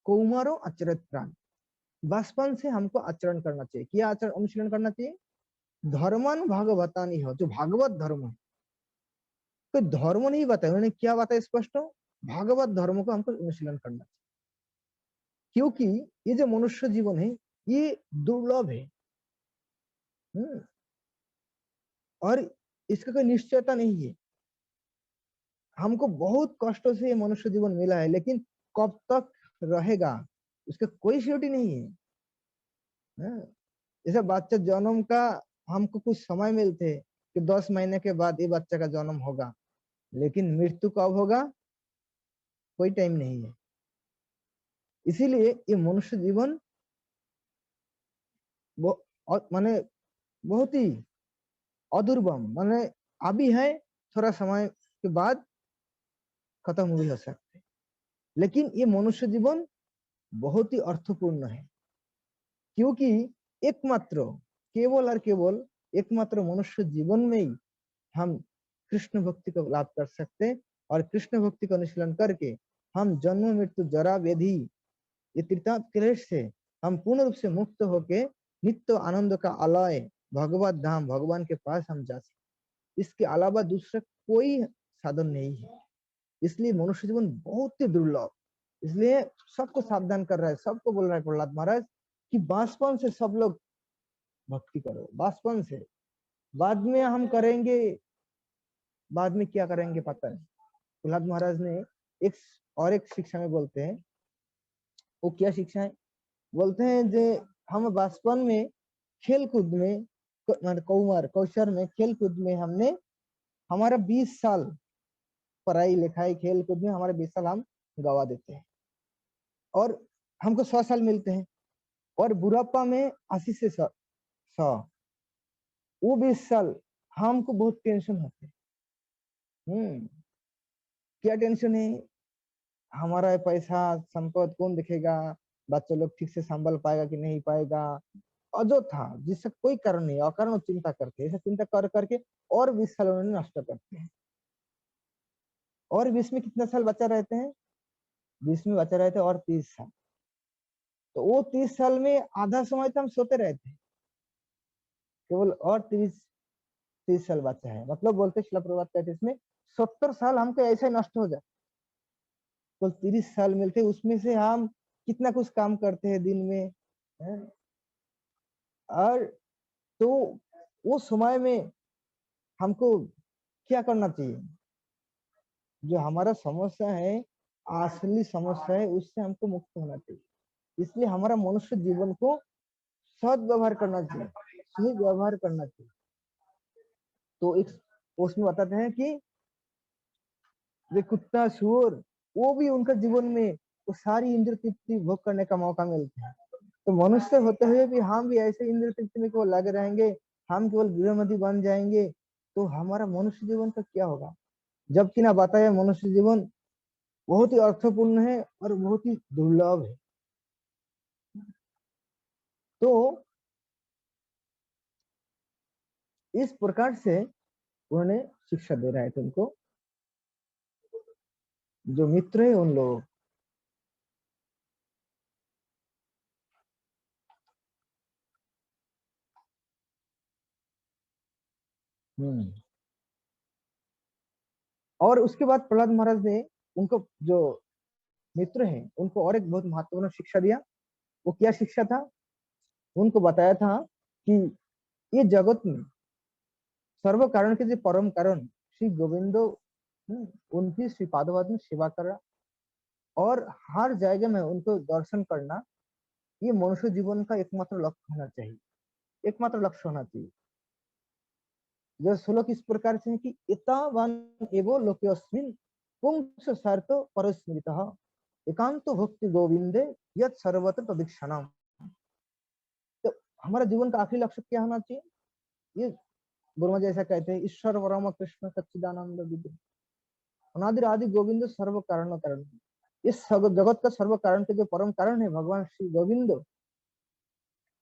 कौमारो आचरित प्राण। बचपन से हमको आचरण करना चाहिए। क्या आचरण अनुशीलन करना चाहिए? धर्मन भागवतानी हो, जो भागवत धर्म है। कोई धर्म नहीं बताया उन्होंने, क्या बताया स्पष्ट? भागवत धर्म को हमको अनुशीलन करना चाहिए। क्योंकि ये जो मनुष्य जीवन है ये दुर्लभ है। हम्म, और इसका कोई निश्चयता नहीं है। हमको बहुत कष्टों से ये मनुष्य जीवन मिला है, लेकिन कब तक रहेगा उसका कोई श्योरिटी नहीं है। हाँ, जैसे बच्चा जन्म का हमको कुछ समय मिलते हैं कि 10 महीने के बाद ये बच्चा का जन्म होगा, लेकिन मृत्यु कब होगा कोई टाइम नहीं है। इसीलिए ये मनुष्य जीवन माने बहुत ही अदुर्बम, माने अभी है, थोड़ा समय के बाद खत्म भी हो सकते हैं। लेकिन ये मनुष्य जीवन बहुत ही अर्थपूर्ण है। क्योंकि एकमात्र, केवल और केवल एकमात्र मनुष्य जीवन में ही हम कृष्ण भक्ति को लाभ कर सकते हैं। और कृष्ण भक्ति का अनुशीलन करके हम जन्म मृत्यु जरा व्याधि ये त्रिताप क्लेश से हम पूर्ण रूप से मुक्त होके नित्य आनंद का आलय भगवत धाम भगवान के पास हम जा सकते। इसके अलावा दूसरा कोई साधन नहीं है। इसलिए मनुष्य जीवन बहुत ही दुर्लभ। इसलिए सबको सावधान कर रहा है, सबको बोल रहा है प्रहलाद महाराज कि बचपन से सब लोग भक्ति करो, बचपन से। बाद में हम करेंगे, बाद में क्या करेंगे पता नहीं। प्रहलाद महाराज ने एक और एक शिक्षा में बोलते हैं, वो क्या शिक्षा है? बोलते हैं जे हम बचपन में खेल कूद में कौमार कौशल में खेल कूद में हमने हमारा 20 साल पढ़ाई लिखाई खेल कूद में हमारे 20 साल हम गवा देते हैं, और हमको 100 साल मिलते हैं। और बुढ़ापा में 80 से 100, वो 20 साल हमको बहुत टेंशन होते हैं। हम्म, क्या टेंशन है? हमारा ये पैसा संपत्ति कौन देखेगा, बच्चे लोग ठीक से संभाल पाएगा कि नहीं पाएगा, अଯথा जिससे कोई कारण नहीं, अकारण चिंता करते हैं। ऐसा चिंता कर करके और 20 साल उन्होंने नष्ट करते हैं। और 20 में कितना साल बचा रहते हैं? 20 में बचा रहते हैं और 30 साल। तो वो 30 साल में आधा समय तो हम सोते रहते हैं, केवल और 30 साल बचा है। मतलब बोलते शिला प्रभात कहते हैं इसमें 70 साल हमको ऐसे नष्ट हो जाए। तो 30 साल मिलते हैं, उसमें से हम कितना कुछ काम करते हैं दिन में, है? और तो वो समय में हमको क्या करना चाहिए? जो हमारा समस्या है, असली समस्या है, उससे हमको मुक्त होना चाहिए। इसलिए हमारा मनुष्य जीवन को सद्व्यवहार करना चाहिए, सही व्यवहार करना चाहिए। तो एक उसमें बताते हैं कि वे कुत्ता सुअर, वो भी उनका जीवन में वो सारी इंद्र तृप्ति भोग करने का मौका मिलता है। तो मनुष्य होते हुए भी हम भी ऐसे इंद्र तृप्ति में केवल लगे रहेंगे, हम केवल गृहमती बन जाएंगे, तो हमारा मनुष्य जीवन का क्या होगा? जबकि ना बताया मनुष्य जीवन बहुत ही अर्थपूर्ण है और बहुत ही दुर्लभ है। तो इस प्रकार से उन्होंने शिक्षा दे रहा है तुमको, जो मित्र है उन लोगों। हम्म, और उसके बाद प्रहलाद महाराज ने उनको जो मित्र हैं उनको और एक बहुत महत्वपूर्ण शिक्षा दिया। वो क्या शिक्षा था? उनको बताया था कि ये जगत में सर्व कारण के जो परम कारण श्री गोविंदो, उनकी श्रीपाद में सेवा करना और हर जगह में उनको दर्शन करना, ये मनुष्य जीवन का एकमात्र लक्ष्य होना चाहिए, एकमात्र लक्ष्य होना चाहिए। जो श्लोक इस प्रकार से है कि इतावान एवो लोकेस्मिन् पुंस सर्तो परस्मृतः एकांत भक्ति गोविंदे यत् सर्वत्र तदीक्षणम। तो हमारा जीवन का आखिरी लक्ष्य क्या होना चाहिए? ये ब्रह्मा जी ऐसा कहते हैं, ईश्वर परम कृष्ण सच्चिदानंद विग्रह अनादि आदि गोविंद सर्व कारण कारण। इस जगत का सर्व कारण के जो परम कारण है भगवान श्री गोविंद,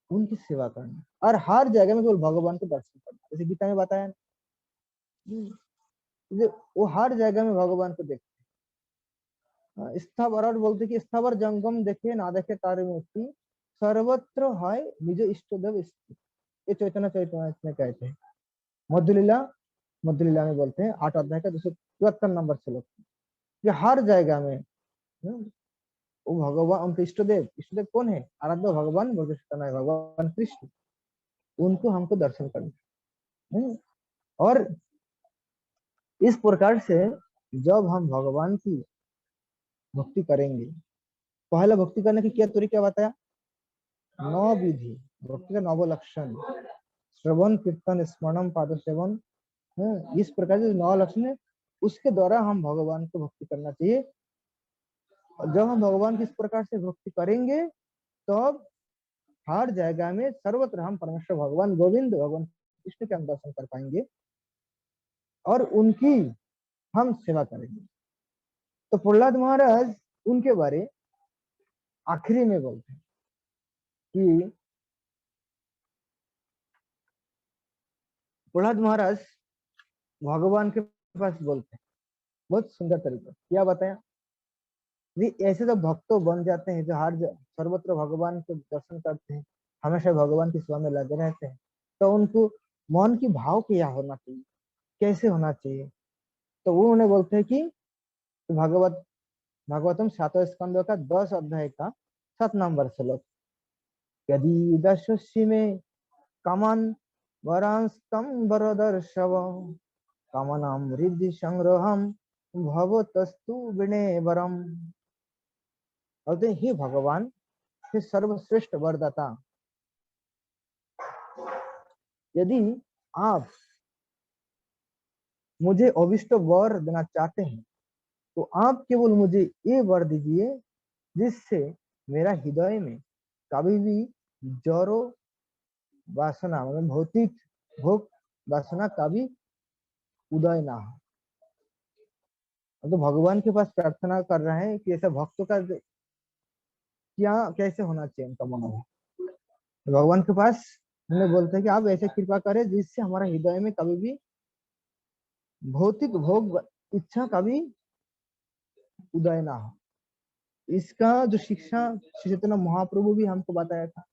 उनकी सेवा करना और हर जगह में केवल भगवान के दर्शन करना। जैसे गीता में बताया ना, वो हर जगह में भगवान को देखते हैं। स्थावर और बोलते कि स्थावर जंगम देखे ना देखे तारे मूर्ति सर्वत्र है निज इष्ट देव स्थित। ये चैतन्य चैतन्य में कहते हैं। मध्य लीला में बोलते हैं 8 अध्याय का 273 नंबर श्लोक, ये हर जगह में वो भगवान उनके इष्ट देव कौन है? आराध्य भगवान भगवान कृष्ण, उनको हमको दर्शन करना। और इस प्रकार से जब हम भगवान की भक्ति करेंगे, पहला भक्ति करने की क्या तरीका बताया? 9 विधि भक्ति का 9 लक्षण, श्रवण कीर्तन स्मरणम पाद सेवन, इस प्रकार से 9 लक्षण है, उसके द्वारा हम भगवान को भक्ति करना चाहिए। और जब हम भगवान की इस प्रकार से भक्ति करेंगे तब तो हर जगह में सर्वत्र हम परमेश्वर भगवान गोविंद भगवान कृष्ण के हम दर्शन कर पाएंगे और उनकी हम सेवा करेंगे। तो प्रहलाद महाराज उनके बारे आखिरी में बोलते हैं कि प्रहलाद महाराज भगवान के पास बोलते हैं, बहुत सुंदर तरीका क्या बताया? ऐसे तो भक्तों बन जाते हैं जो हर सर्वत्र भगवान के दर्शन करते हैं, हमेशा भगवान की सेवा में लगे रहते हैं, तो उनको मन की भाव क्या होना चाहिए, कैसे होना चाहिए? तो वो उन्हें बोलते हैं कि भागवतम 7वें स्कंद का 10 अध्याय का 7 नंबर श्लोक, यदि दशस्वी में कामन वरांस्तम वरदर्शव कामनाम रिद्धि संग्रहम भवतस्तु विनय वरम। बोलते हे भगवान, हे सर्वश्रेष्ठ वरदाता, यदि आप मुझे अभिष्ट वर देना चाहते हैं तो आप केवल मुझे ये वर दीजिए जिससे मेरा हृदय में कभी भी जरो वासना मतलब भौतिक भोग वासना कभी उदय ना हो। तो भगवान के पास प्रार्थना कर रहे हैं कि ऐसा भक्तों का क्या कैसे होना चाहिए उनका मनोभाव। तो भगवान के पास उन्हें बोलते हैं कि आप ऐसे कृपा करें जिससे हमारा हृदय में कभी भी भौतिक भोग इच्छा कभी उदय ना हो। इसका जो शिक्षा श्री चैतन्य महाप्रभु भी हमको बताया था,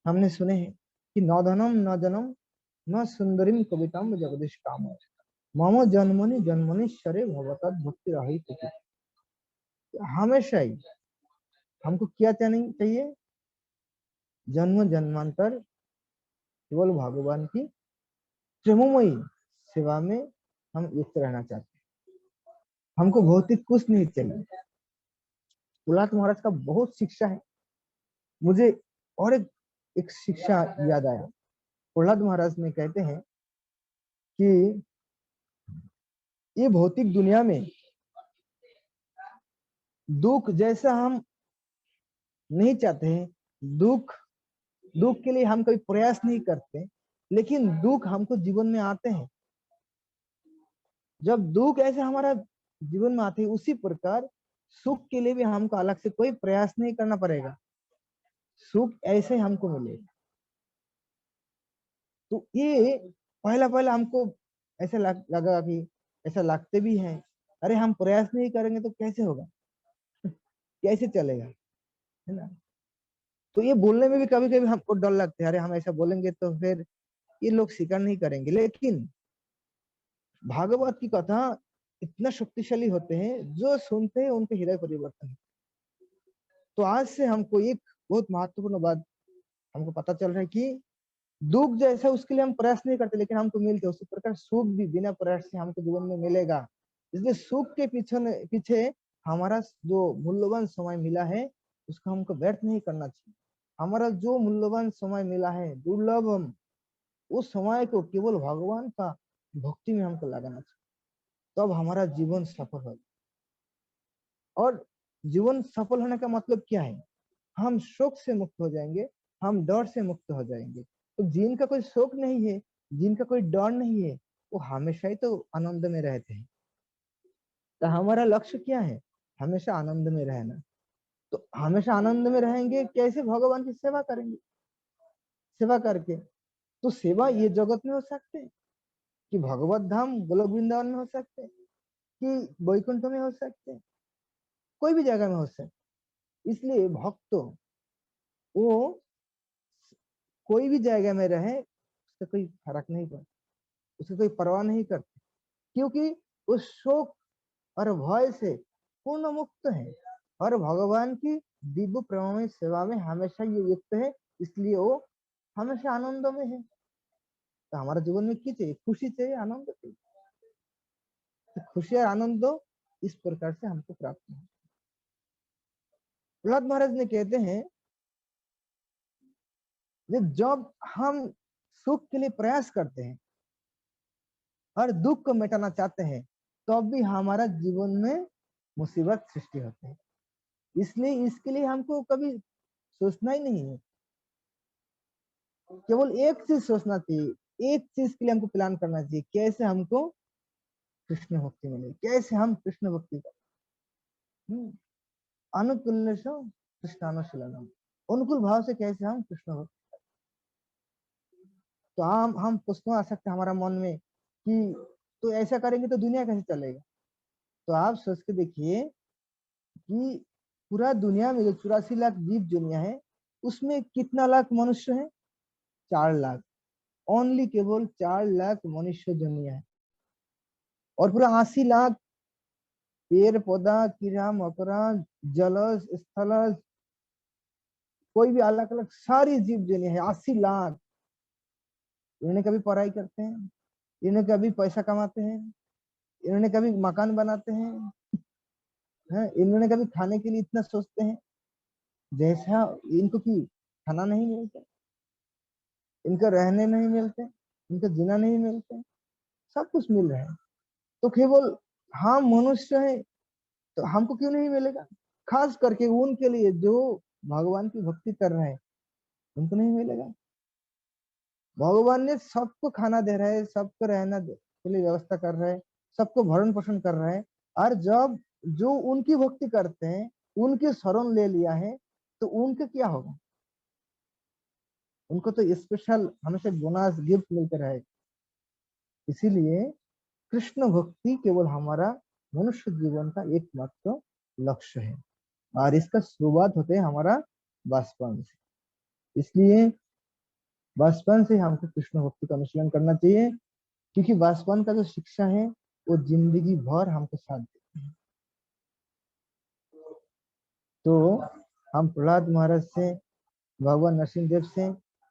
हमने सुने हैं कि न धनम न जनम न सुंदरीम कविताम जगदीश काम मम जन्मनि जन्मनि शरे भगवत भक्ति रही। हमेशा ही हमको क्या चाहिए? जन्म जन्मांतर केवल भगवान की प्रेममयी सेवा में हम युक्त रहना चाहते हैं, हमको भौतिक कुछ नहीं चाहिए। प्रहलाद महाराज का बहुत शिक्षा है। मुझे और एक शिक्षा याद आया। प्रहलाद महाराज ने कहते हैं कि ये भौतिक दुनिया में दुख जैसा हम नहीं चाहते हैं, दुख दुख के लिए हम कभी प्रयास नहीं करते, लेकिन दुख हमको जीवन में आते हैं। जब दुख ऐसे हमारा जीवन में आते हैं, उसी प्रकार सुख के लिए भी हमको अलग से कोई प्रयास नहीं करना पड़ेगा, सुख ऐसे हमको मिलेगा। तो ये पहला पहला हमको ऐसा लगा कि ऐसा लगते भी है, अरे हम प्रयास नहीं करेंगे तो कैसे होगा, कैसे चलेगा, है ना? तो ये बोलने में भी कभी कभी हमको डर लगता है, अरे हम ऐसा बोलेंगे तो फिर ये लोग स्वीकार नहीं करेंगे। लेकिन भागवत की कथा इतना शक्तिशाली होते हैं, जो सुनते हैं उनके हृदय परिवर्तन। तो आज से हमको एक बहुत महत्वपूर्ण बात हमको पता चल रहा है कि दुख जैसा उसके लिए हम प्रयास नहीं करते लेकिन हमको मिलते, उसी प्रकार सुख भी बिना प्रयास से हमको जीवन में मिलेगा। इसलिए सुख के पीछे हमारा जो मूल्यवान समय मिला है उसका हमको व्यर्थ नहीं करना चाहिए। हमारा जो मूल्यवान समय मिला है दुर्लभ उस समय को केवल भगवान का भक्ति में हमको लगाना चाहिए, तब हमारा जीवन सफल हो। और जीवन सफल होने का मतलब क्या है? हम शोक से मुक्त हो जाएंगे, हम डर से मुक्त हो जाएंगे। तो जिनका कोई शोक नहीं है, जिनका कोई डर नहीं है, वो हमेशा ही तो आनंद में रहते हैं। तो हमारा लक्ष्य क्या है? हमेशा आनंद में रहना। तो हमेशा आनंद में रहेंगे कैसे? भगवान की सेवा करेंगे, सेवा करके। तो सेवा ये जगत में हो सकते हैं, कि भगवत धाम गोलोक वृंदावन में हो सकते हैं, कि वैकुंठ में हो सकते हैं, कोई भी जगह में हो सकते हैं। इसलिए भक्त वो कोई भी जगह में रहे, उससे कोई फर्क नहीं पड़ता, उसकी कोई परवाह नहीं करते, क्योंकि उस शोक और भय से पूर्ण मुक्त है, और भगवान की दिव्य प्रेममय सेवा में हमेशा ये युक्त है। इसलिए वो हमेशा आनंद में है। तो हमारा जीवन में क्या चाहिए? खुशी चाहिए, आनंद चाहिए। तो खुशी और आनंद इस प्रकार से हमको प्राप्त है। प्रहलाद महाराज ने कहते हैं कि जब हम सुख के लिए प्रयास करते हैं और दुख को मिटाना चाहते हैं, तो भी हमारा जीवन में मुसीबत सृष्टि होते हैं। इसलिए इसके लिए हमको कभी सोचना ही नहीं है, केवल एक चीज सोचना चाहिए, एक चीज के लिए हमको प्लान करना चाहिए, कैसे हमको कृष्ण भक्ति मिले, कैसे हम कृष्ण भक्ति करें। अनुकूल कृष्णानुशीलनम, अनुकूल भाव से कैसे हम कृष्ण भक्ति। तो हम प्रश्न आ सकते हैं हमारा मन में कि तो ऐसा करेंगे तो दुनिया कैसे चलेगा? तो आप सोच के देखिए कि पूरा दुनिया में जो 84 लाख जीव दुनिया है, उसमें कितना लाख मनुष्य है? 4 लाख। ओनली केवल 4 लाख मनुष्य दुनिया है, और पूरा 80 लाख पेड़ पौधा, कीड़ा मकोड़ा, जलज स्थलज, कोई भी अलग अलग सारी जीव दुनिया है 80 लाख। इन्होंने कभी पढ़ाई करते हैं, इन्होंने कभी पैसा कमाते हैं, इन्होंने कभी मकान बनाते हैं, इन्होंने कभी खाने के लिए इतना सोचते हैं? जैसा इनको की खाना नहीं मिलता, इनको रहने नहीं मिलते, इनको जीना नहीं मिलते, सब कुछ मिल रहा है। तो केवल हम मनुष्य है, तो हमको क्यों नहीं मिलेगा? खास करके उनके लिए जो भगवान की भक्ति कर रहे हैं, उनको नहीं मिलेगा। भगवान ने सबको खाना दे रहा है, सबको रहना के लिए व्यवस्था कर रहा है, सबको भरण पोषण कर रहा है। और जब जो उनकी भक्ति करते हैं, उनके शरण ले लिया है, तो उनके क्या होगा? उनको तो स्पेशल हमेशा बोनस गिफ्ट मिलते रहे। इसीलिए कृष्ण भक्ति केवल हमारा मनुष्य जीवन का एकमात्र लक्ष्य है, और इसका शुरुआत होते है हमारा बचपन से। इसलिए बचपन से हमको कृष्ण भक्ति का अनुशीलन करना चाहिए, क्योंकि बचपन का जो शिक्षा है वो जिंदगी भर हमको साथ देती है। तो हम प्रहलाद महाराज से, भगवान नरसिंह देव से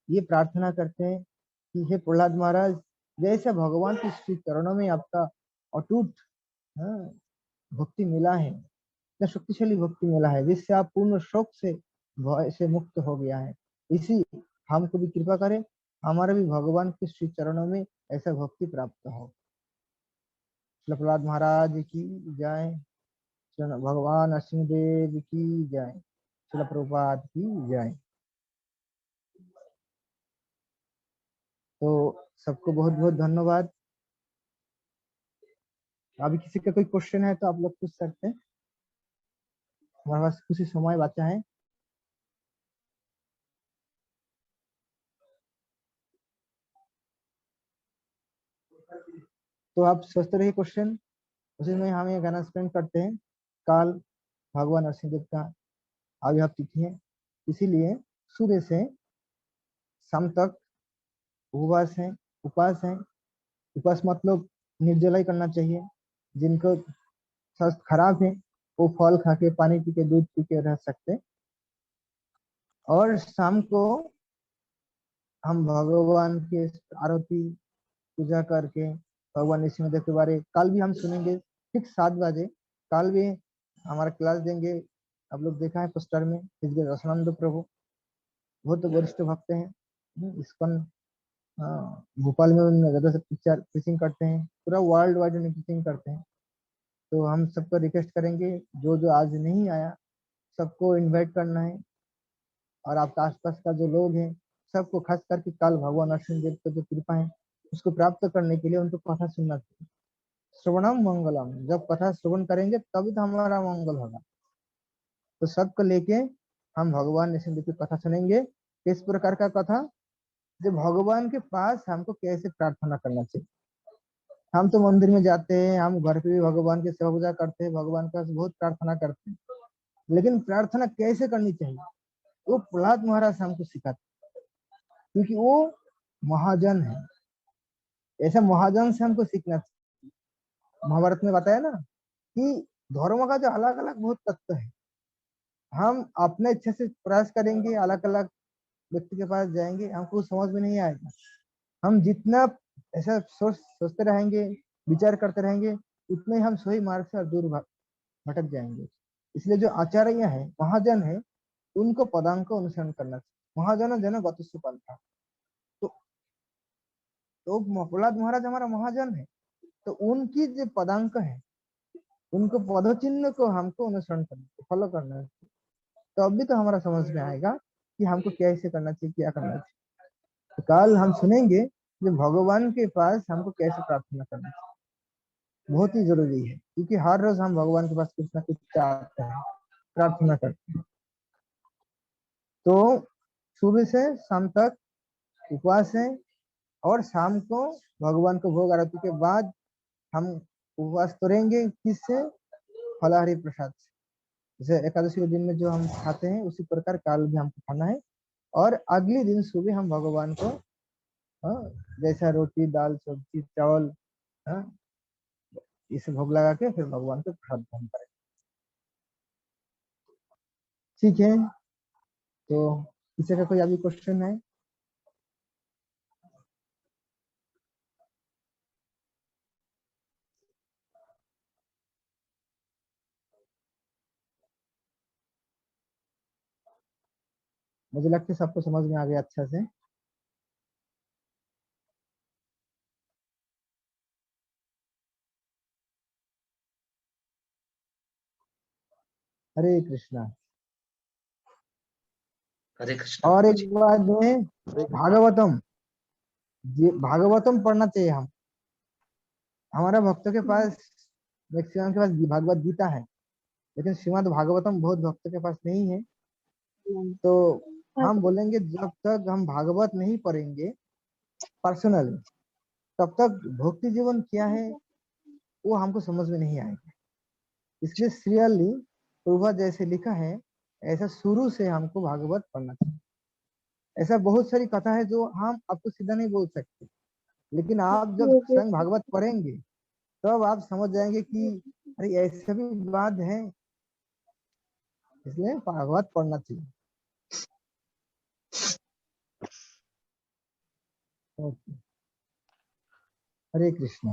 ये प्रार्थना करते हैं कि हे प्रहलाद महाराज, जैसे भगवान के श्री चरणों में आपका अटूट हाँ, भक्ति मिला है, इतना शक्तिशाली भक्ति मिला है, जिससे आप पूर्ण शोक से भय से मुक्त हो गया है, इसी हमको भी कृपा करें, हमारा भी भगवान के श्री चरणों में ऐसा भक्ति प्राप्त हो। प्रहलाद महाराज की जय। भगवान नरसिंह देव की जय। श्रील प्रभुपाद की जय। तो सबको बहुत बहुत धन्यवाद। अभी किसी का कोई क्वेश्चन है तो आप लोग पूछ सकते हैं, हमारे पास कुछ ही समय बचा है। तो आप सोचते रहिए क्वेश्चन, उसी में हम ये गाना स्पेंड करते हैं। कल भगवान नरसिंह देव का आविर्भाव तिथि है, इसीलिए सुबह से शाम तक उपवास है। उपवास है, उपवास मतलब निर्जला ही करना चाहिए। जिनको स्वास्थ्य खराब है वो फल खा के, पानी पी के, दूध पी के रह सकते हैं। और शाम को हम भगवान के आरती पूजा करके भगवान नृसिंहदेव के बारे कल भी हम सुनेंगे ठीक 7 बजे। कल भी हमारा क्लास देंगे। आप लोग देखा है पोस्टर में रसनंद प्रभु, बहुत वरिष्ठ भक्त हैं, इस्कन हाँ, भोपाल में उन ज्यादा से पिक्चर पिचिंग करते हैं, पूरा वर्ल्ड वाइड उन्हें पिचिंग करते हैं। तो हम सबको रिक्वेस्ट करेंगे, जो जो आज नहीं आया सबको इनवाइट करना है, और आपका आसपास का जो लोग हैं सबको, खास करके कल भगवान नरसिंह देव की जो कृपा है उसको प्राप्त करने के लिए उनको कथा सुनना चाहिए। श्रवणम मंगलम, जब कथा श्रवण करेंगे तभी तो हमारा मंगल होगा। तो सबको लेके हम भगवान नरसिंह देव की कथा सुनेंगे। किस प्रकार का कथा? जो भगवान के पास हमको कैसे प्रार्थना करना चाहिए। हम तो मंदिर में जाते हैं, हम घर पे भी भगवान की सेवा पूजा करते हैं, भगवान के पास बहुत प्रार्थना करते हैं, लेकिन प्रार्थना कैसे करनी चाहिए वो प्रहलाद महाराज हमको सिखाते, क्योंकि वो महाजन है। ऐसे महाजन से हमको सीखना चाहिए। महाभारत में बताया ना कि धर्म का जो अलग अलग बहुत तत्व है, हम अपने इच्छा से प्रयास करेंगे, अलग अलग व्यक्ति के पास जाएंगे, हमको समझ में नहीं आएगा। हम जितना ऐसा सोचते रहेंगे, विचार करते रहेंगे, उतने ही हम सही मार्ग से दूर भटक जाएंगे। इसलिए जो आचार्य है, महाजन है, उनको पदांक का अनुसरण करना चाहिए। महाजन जन गतिस्सु पंथा। तो प्रहलाद महाराज हमारा महाजन है, तो उनकी जो पदांक है, उनको पदचिन्ह को हमको अनुसरण करना, फॉलो करना है। तो अभी तो हमारा समझ में आएगा कि हमको कैसे करना चाहिए, क्या करना चाहिए। तो कल हम सुनेंगे कि भगवान के पास हमको कैसे प्रार्थना करना चाहिए। बहुत ही जरूरी है, क्योंकि हर रोज हम भगवान के पास कुछ ना कुछ चाहते हैं, प्रार्थना करते हैं। तो सुबह से शाम तक उपवास है, और शाम को भगवान को भोग आरती के बाद हम उपवास तोड़ेंगे, किससे? फलाहारी प्रसाद से। जैसे एकादशी के दिन में जो हम खाते हैं उसी प्रकार काल भी हमको खाना है। और अगले दिन सुबह हम भगवान को, हाँ, जैसा रोटी दाल सब्जी चावल, हाँ, इसे भोग लगा के फिर भगवान को प्रसाद ग्रहण करें। ठीक है, तो किसी का कोई अभी क्वेश्चन है? मुझे लगता है सबको समझ में आ गया अच्छा से। हरे कृष्णा। हरे कृष्णा और प्रभु एक जी। बात है, भागवतम, ये भागवतम पढ़ना चाहिए। हम, हमारा भक्तों के पास, मैक्सिमम के पास भागवत गीता है, लेकिन श्रीमद् भागवतम बहुत भक्तों के पास नहीं है। तो हम बोलेंगे जब तक हम भागवत नहीं पढ़ेंगे पर्सनली, तब तक भक्ति जीवन क्या है वो हमको समझ में नहीं आएगा। इसलिए श्रीअली प्रभा जैसे लिखा है, ऐसा शुरू से हमको भागवत पढ़ना चाहिए। ऐसा बहुत सारी कथा है जो हम आपको सीधा नहीं बोल सकते, लेकिन आप जब स्वयं भागवत पढ़ेंगे तब आप समझ जाएंगे कि अरे ऐसा भी बात है। इसलिए भागवत पढ़ना चाहिए। ओके, हरे कृष्णा।